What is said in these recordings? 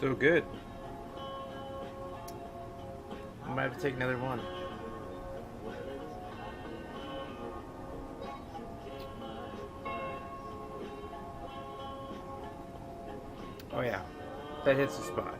So good. I might have to take another one. Oh yeah, that hits the spot.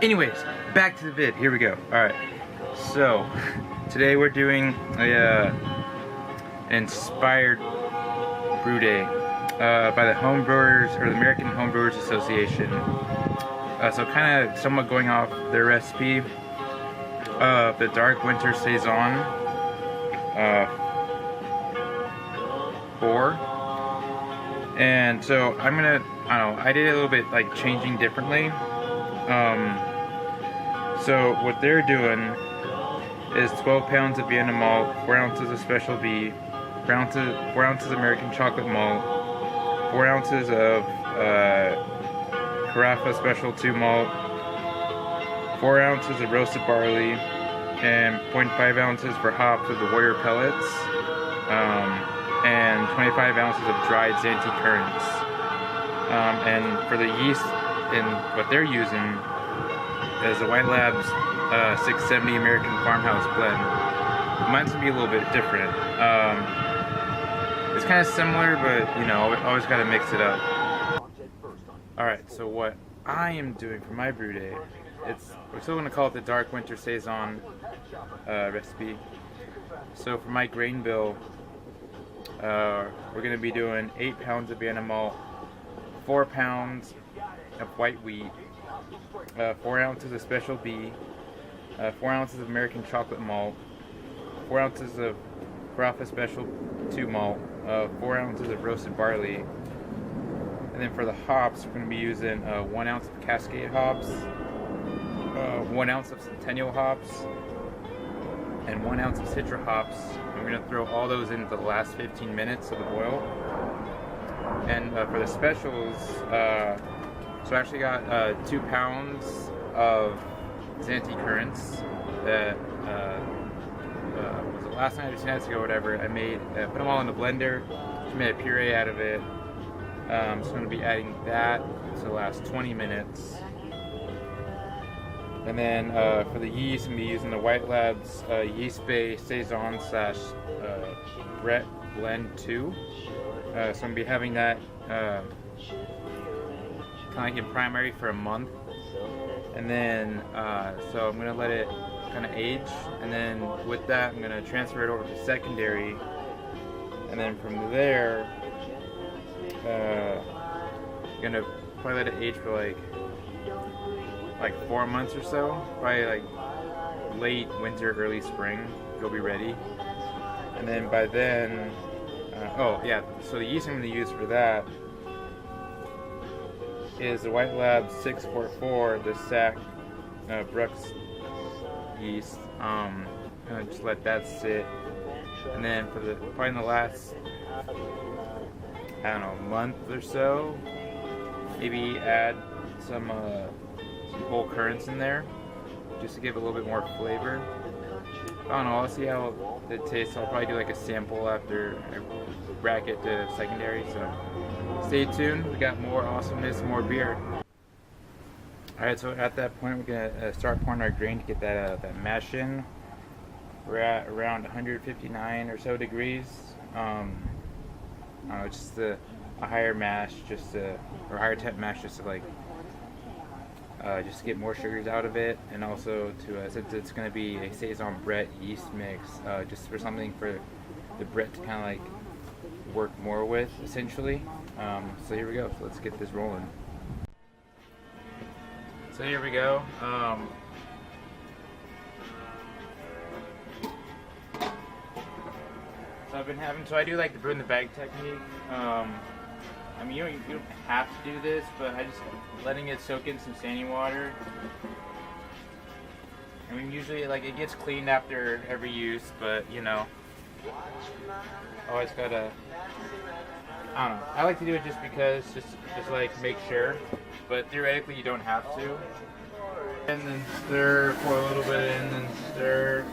Anyways, back to the vid. Here we go. Alright. So, today we're doing an inspired brew day by the homebrewers, or the American Homebrewers Association. So kind of somewhat going off their recipe of the dark winter saison 4. And so I'm gonna, I don't know, I did a little bit like changing differently. So what they're doing is 12 pounds of Vienna malt, 4 ounces of special B, 4 ounces American chocolate malt, 4 ounces of Carafa Special 2 malt, 4 ounces of roasted barley, and 0.5 ounces for hops of the Warrior pellets, and 25 ounces of dried Zante currants. And for the yeast, and what they're using is the White Labs 670 American Farmhouse blend. Mine's gonna be a little bit different. It's kind of similar, but you know, always gotta mix it up. Alright, so what I am doing for my brew day, we're still gonna call it the Dark Winter Saison recipe. So for my grain bill, we're gonna be doing 8 pounds of Vienna malt, 4 pounds of white wheat, 4 ounces of special B, 4 ounces of American chocolate malt, 4 ounces of Carafa Special 2 malt, 4 ounces of roasted barley, and then for the hops, we're going to be using 1 ounce of Cascade hops, 1 ounce of Centennial hops, and 1 ounce of Citra hops. And we're going to throw all those into the last 15 minutes of the boil. And for the specials, so I actually got 2 pounds of Zante currants that was the last night or 2 nights ago or whatever. I put them all in the blender, just made a puree out of it. So I'm going to be adding that to the last 20 minutes. And then for the yeast, I'm going to be using the White Labs Yeast Bay Saison / Brett Blend 2. So I'm going to be having that kind of like in primary for a month, and then so I'm gonna let it kind of age, and then with that I'm gonna transfer it over to secondary, and then from there gonna probably let it age for like 4 months or so, probably like late winter, early spring. It'll be ready, and then by then oh yeah, so the yeast I'm gonna use for that is the White Labs 644, the Sac Brooks yeast. Gonna just let that sit, and then for probably in the last, I don't know, month or so, maybe add some whole currants in there, just to give it a little bit more flavor. I don't know, I'll see how it tastes. I'll probably do like a sample after I rack it to secondary, so stay tuned. We got more awesomeness, more beer. Alright, so at that point we're gonna start pouring our grain to get that mash in. We're at around 159 or so degrees. I don't know, just a higher mash, or higher temp mash, just to like just to get more sugars out of it, and also to since it's going to be a saison Brett yeast mix, just for something for the Brett to kind of like work more with, essentially. So here we go. So let's get this rolling. So here we go. So I do like the brew in the bag technique. I mean, you don't have to do this, but I just letting it soak in some standing water. I mean, usually like it gets cleaned after every use, but you know, always gotta. I don't know. I like to do it just because, just like make sure. but theoretically you don't have to. And then stir for a little bit, and then stir.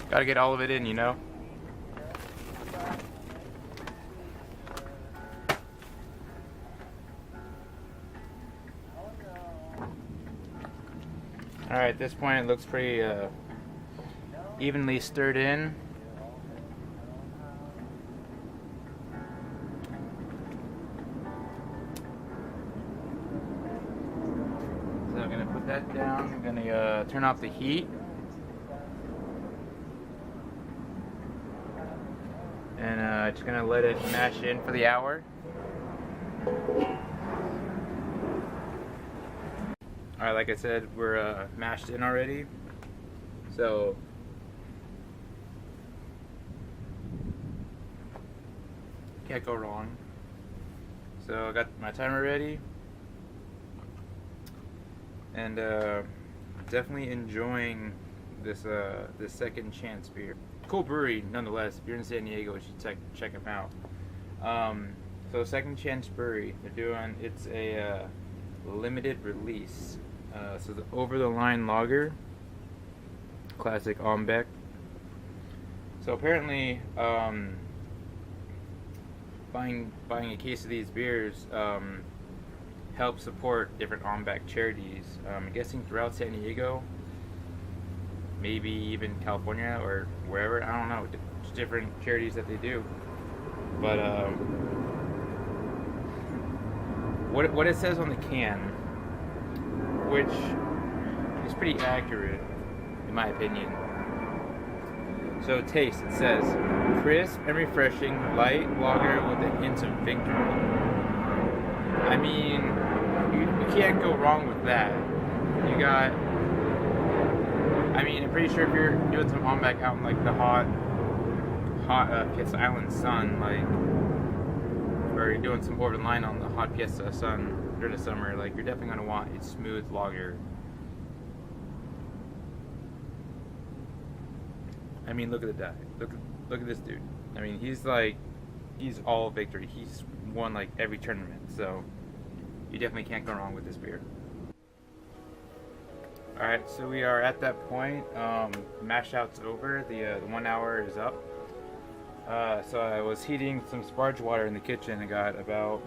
Gotta get all of it in, you know? Alright, at this point it looks pretty evenly stirred in. So I'm gonna put that down. I'm gonna turn off the heat. And just gonna let it mash in for the hour. Alright, like I said, we're mashed in already. So can't go wrong. So I got my timer ready. And definitely enjoying this this Second Chance beer. Cool brewery nonetheless. If you're in San Diego, you should check them out. So Second Chance Brewery, it's a limited release. So the Over the Line Lager, classic Ombeck. So apparently, buying a case of these beers helps support different Ombeck charities. I'm guessing throughout San Diego. Maybe even California or wherever, I don't know, just different charities that they do. But what it says on the can, which is pretty accurate in my opinion. So taste, it says crisp and refreshing light lager with a hint of victory. I mean, you can't go wrong with that. You got, I mean, I'm pretty sure if you're doing some Ombeck out in like the hot Fiesta Island sun, like, or you're doing some Over the Line on the hot Fiesta sun during the summer, like, you're definitely gonna want a smooth lager. I mean, look at the guy. Look at this dude. I mean, he's all victory. He's won like every tournament, so you definitely can't go wrong with this beer. Alright, so we are at that point. Mash out's over. The 1 hour is up. So I was heating some sparge water in the kitchen. I got about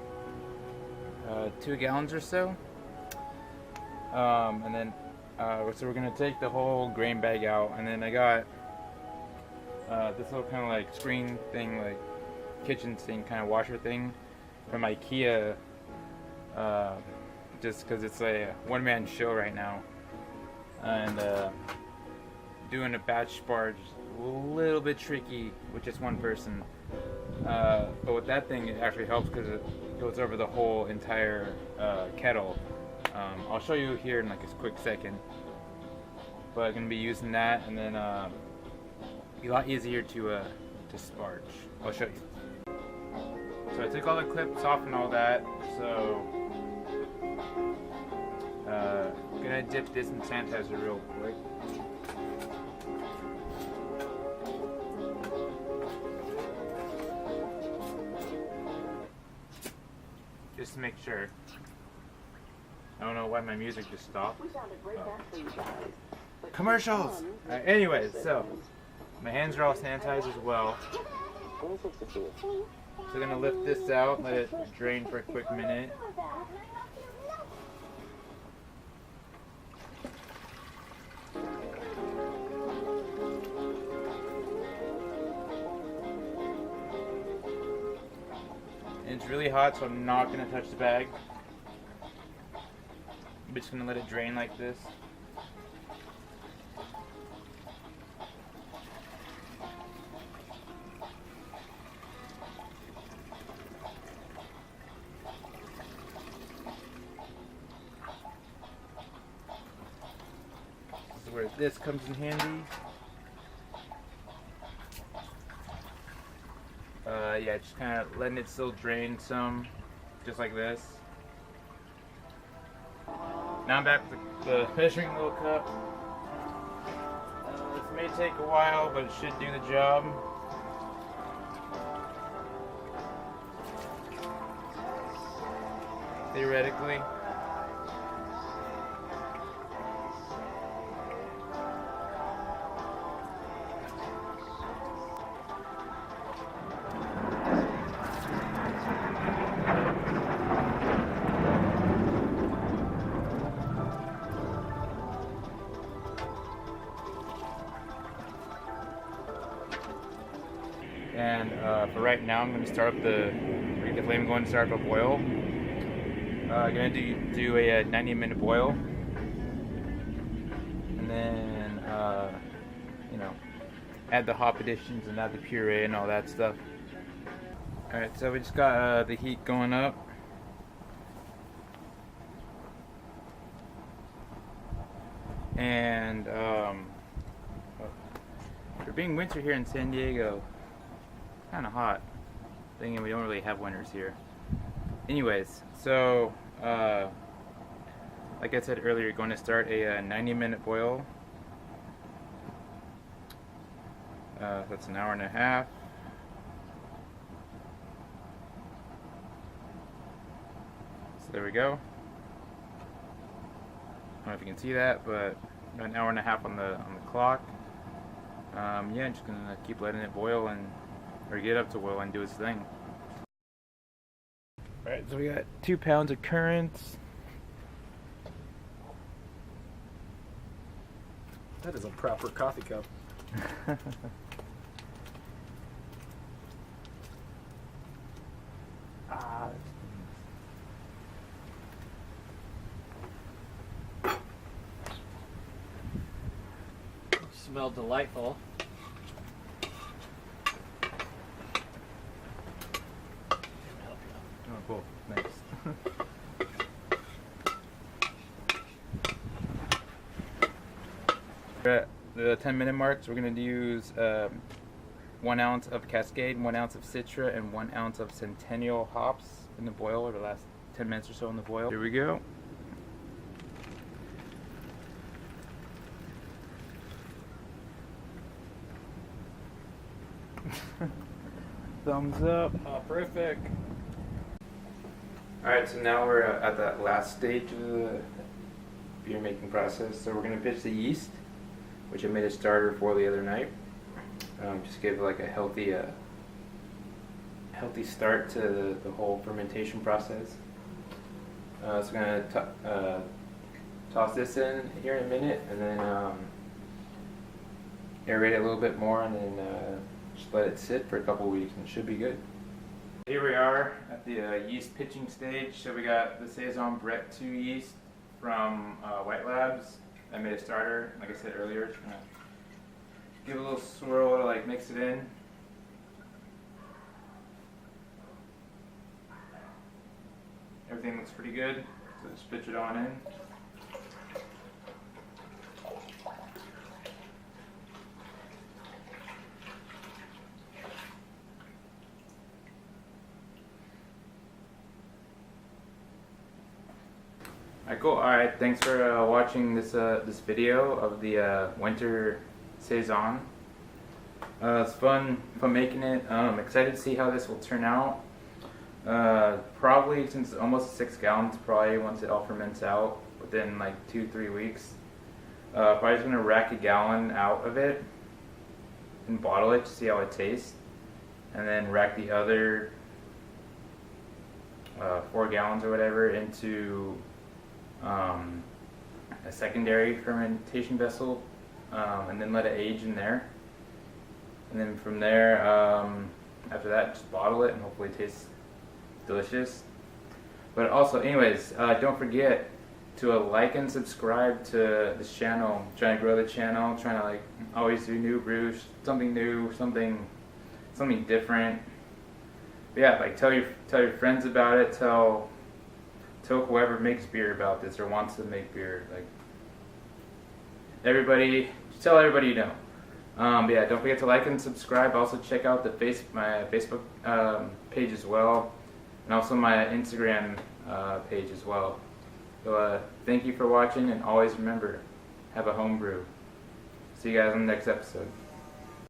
2 gallons or so. And then, so we're going to take the whole grain bag out. And then I got this little kind of like screen thing, like kitchen sink kind of washer thing from IKEA. Just because it's a one-man show right now. And doing a batch sparge a little bit tricky with just one person, but with that thing it actually helps because it goes over the whole entire kettle. I'll show you here in like a quick second, but I'm gonna be using that, and then be a lot easier to sparge. I'll show you. So I took all the clips off and all that, so gonna dip this in sanitizer real quick. Just to make sure. I don't know why my music just stopped. Commercials! Anyways, so my hands are all sanitized as well. So I'm gonna lift this out, let it drain for a quick minute. And it's really hot, so I'm not going to touch the bag. I'm just going to let it drain like this. where this comes in handy. Yeah, just kind of letting it still drain some, just like this. Now I'm back with the measuring little cup. This may take a while, but it should do the job. Theoretically. And for right now, I'm going to start up the flame. Going to start up a boil. I'm going to do a 90-minute boil, and then you know, add the hop additions and add the puree and all that stuff. All right, so we just got the heat going up. And for being winter here in San Diego, kind of hot. Thinking we don't really have winters here. Anyways, so like I said earlier, going to start a 90-minute boil. That's an hour and a half. So there we go. I don't know if you can see that, but an hour and a half on the clock. Yeah, I'm just gonna keep letting it boil or get up to boil and do its thing. Alright, so we got 2 pounds of currants. That is a proper coffee cup. Smell delightful. Oh, cool. Nice. We're at the 10-minute mark, so we're going to use 1 ounce of Cascade, 1 ounce of Citra, and 1 ounce of Centennial hops in the boil, or the last 10 minutes or so in the boil. Here we go. Thumbs up. Oh, perfect. Alright, so now we're at that last stage of the beer making process. So we're going to pitch the yeast, which I made a starter for the other night. Just give like a healthy start to the whole fermentation process. So I'm going to toss this in here in a minute, and then aerate it a little bit more, and then just let it sit for a couple weeks, and it should be good. Here we are at the yeast pitching stage. So we got the Saison Brett 2 yeast from White Labs. I made a starter, like I said earlier. Just gonna give it a little swirl to like mix it in. Everything looks pretty good, so just pitch it on in. Alright, cool. Alright, thanks for watching this this video of the winter saison. It's fun making it. I'm excited to see how this will turn out. Probably, since it's almost 6 gallons, probably once it all ferments out within like 2-3 weeks. Probably just gonna rack a gallon out of it and bottle it to see how it tastes, and then rack the other 4 gallons or whatever into a secondary fermentation vessel, and then let it age in there. And then from there, after that, just bottle it and hopefully it tastes delicious. But also, anyways, don't forget to like and subscribe to this channel. I'm trying to grow the channel, trying to like always do new brews, something new, something different. But yeah, like tell your friends about it. Tell whoever makes beer about this or wants to make beer. Like, everybody, just tell everybody you know. But yeah, don't forget to like and subscribe. Also check out my Facebook page as well, and also my Instagram page as well. So thank you for watching, and always remember, have a home brew. See you guys on the next episode.